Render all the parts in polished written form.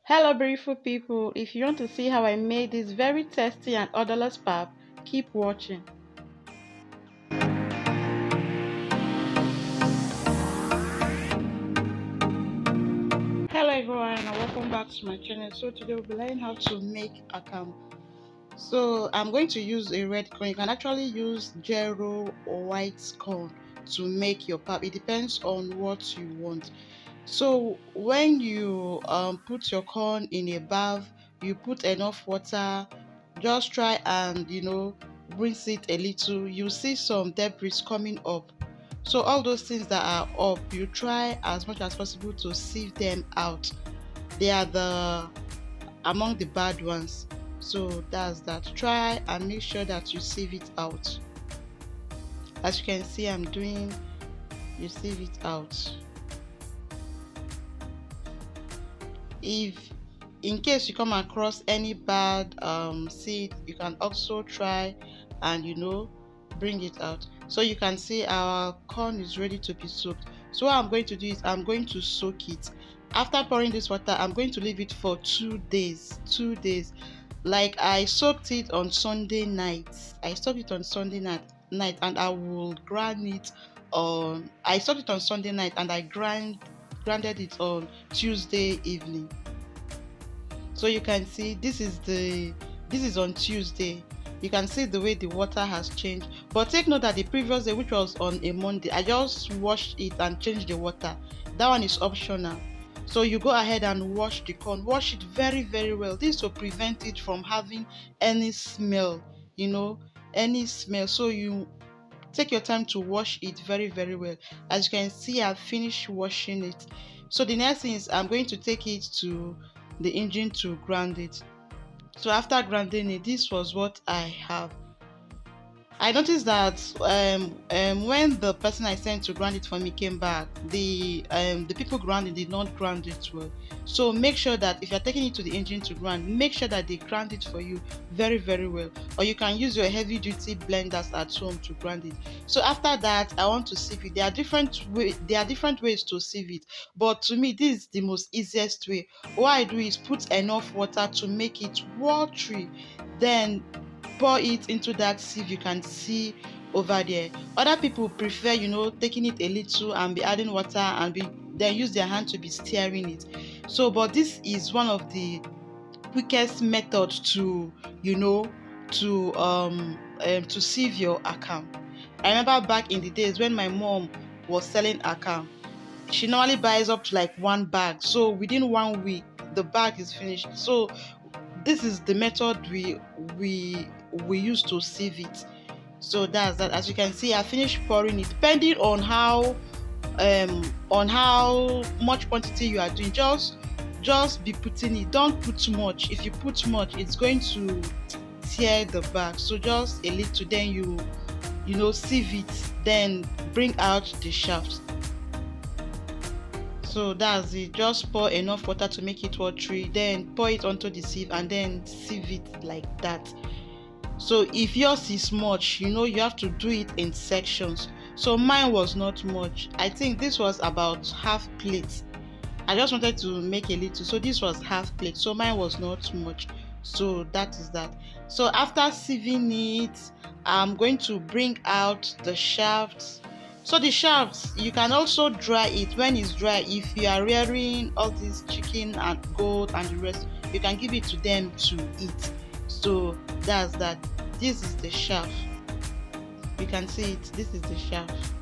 Hello beautiful people, if you want to see how I made this very tasty and odorless pap, keep watching. Hello everyone and welcome back to my channel. So today we'll be learning how to make Akam. So I'm going to use a red corn. You can actually use gero or white corn to make your pap. It depends on what you want. So when you put your corn in a bath, you put enough water, just try and rinse it a little. You see some debris coming up, so all those things that are up, you try as much as possible to sieve them out. They are the among the bad ones, so that's that. Try and make sure that you sieve it out. As you can see I'm doing, you sieve it out. If in case you come across any bad seed, you can also try and bring it out. So you can see our corn is ready to be soaked. So what I'm going to do is I'm going to soak it. After pouring this water, I'm going to leave it for 2 days. Like I soaked it on Sunday night. And I will grind it on I soaked it on Sunday night and I grinded it on Tuesday evening. So you can see this is on Tuesday. You can see the way the water has changed, but take note that the previous day, which was on a Monday, I just washed it and changed the water. That one is optional. So you go ahead and wash the corn, wash it very very well. This will prevent it from having any smell, any smell. So you take your time to wash it very very well. As you can see, I've finished washing it. So the next thing is I'm going to take it to the engine to grind it. So after grinding it, this was what I have. I noticed that when the person I sent to grind it for me came back, the people grinding did not grind it well. So make sure that if you're taking it to the engine to grind, make sure that they grind it for you very very well. Or you can use your heavy duty blenders at home to grind it. So after that, I want to sieve it. There are different ways to sieve it, but to me this is the most easiest way. What I do is put enough water to make it watery, then pour it into that sieve you can see over there. Other people prefer taking it a little and be adding water and then use their hand to be stirring it. So but this is one of the quickest methods to to sieve your Akam. I remember back in the days when my mom was selling Akam, she normally buys up to like 1 bag, so within 1 week the bag is finished. So this is the method we use to sieve it. So that's that. As you can see, I finished pouring it. Depending on how much quantity you are doing, just be putting it. Don't put too much. If you put too much, it's going to tear the bag. So just a little, then you sieve it, then bring out the shaft. So that's it. Just pour enough water to make it watery, then pour it onto the sieve and then sieve it like that. So if yours is much, you have to do it in sections. So mine was not much. I think this was about half plate. I just wanted to make a little, so this was half plate, so mine was not much. So that is that. So after sieving it, I'm going to bring out the shafts. So the shafts, you can also dry it. When it's dry, if you are rearing all this chicken and goat and the rest, you can give it to them to eat. So that's that. This is the shaft. You can see it. This is the shaft.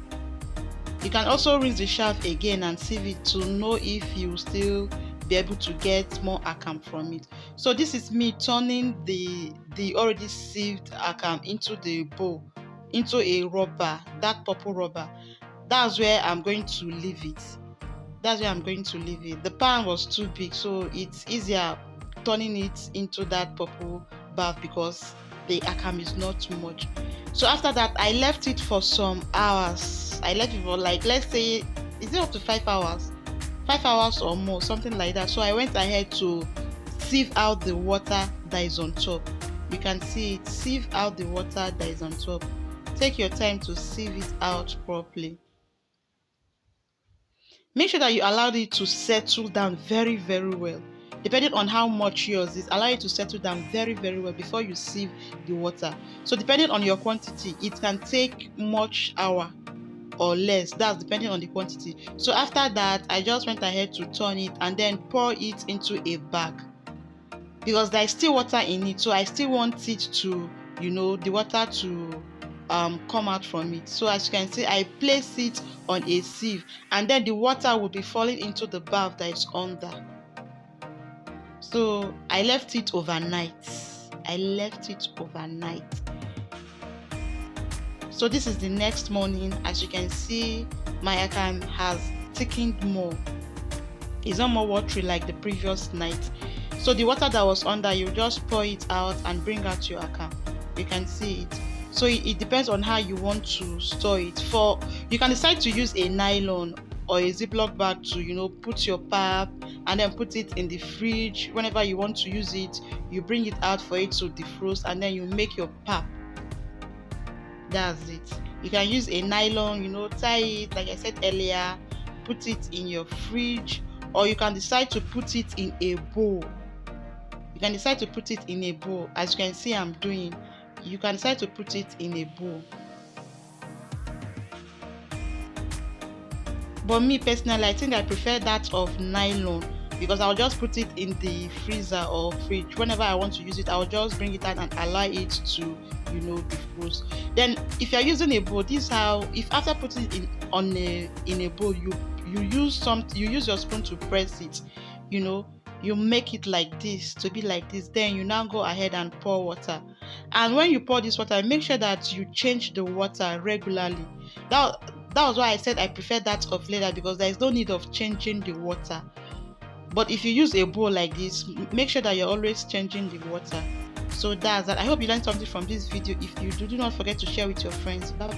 You can also rinse the shaft again and sieve it to know if you still be able to get more Akam from it. So this is me turning the already sieved Akam into the bowl, into a rubber, that purple rubber. That's where I'm going to leave it. The pan was too big, so it's easier turning it into that purple bath because the Akam is not too much. So after that, I left it for some hours. I left it for, like, let's say, is it up to 5 hours? 5 hours or more, something like that. So I went ahead to sieve out the water that is on top. You can see it. Sieve out the water that is on top. Take your time to sieve it out properly. Make sure that you allowed it to settle down very very well. depending on how much yours is, allow it to settle down very well before you sieve the water. So depending on your quantity, it can take much hour or less. That's depending on the quantity. So after that, I just went ahead to turn it and then pour it into a bag, because there is still water in it, so I still want it to, the water to come out from it. So as you can see, I place it on a sieve, and then the water will be falling into the bath that is under. So I left it overnight. So this is the next morning. As you can see, my Akam has thickened more. It's not more watery like the previous night. So the water that was under, you just pour it out and bring out your Akam. You can see it. So it depends on how you want to store it. You can decide to use a nylon or a Ziploc bag to put your pap, and then put it in the fridge. Whenever you want to use it, you bring it out for it to defrost, and then you make your pap. That's it. You can use a nylon, tie it like I said earlier, put it in your fridge, or you can decide to put it in a bowl. As you can see I'm doing. You can decide to put it in a bowl. But me personally, I think I prefer that of nylon, because I'll just put it in the freezer or fridge. Whenever I want to use it, I'll just bring it out and allow it to defrost. Then if you're using a bowl, this is how, if after putting it in a bowl, you use your spoon to press it, you make it like this, to be like this. Then you now go ahead and pour water. And when you pour this water, make sure that you change the water regularly. That was why I said I prefer that of leather, because there is no need of changing the water. But if you use a bowl like this, make sure that you're always changing the water. So that's that. I hope you learned something from this video. If you do not forget to share with your friends. Bye.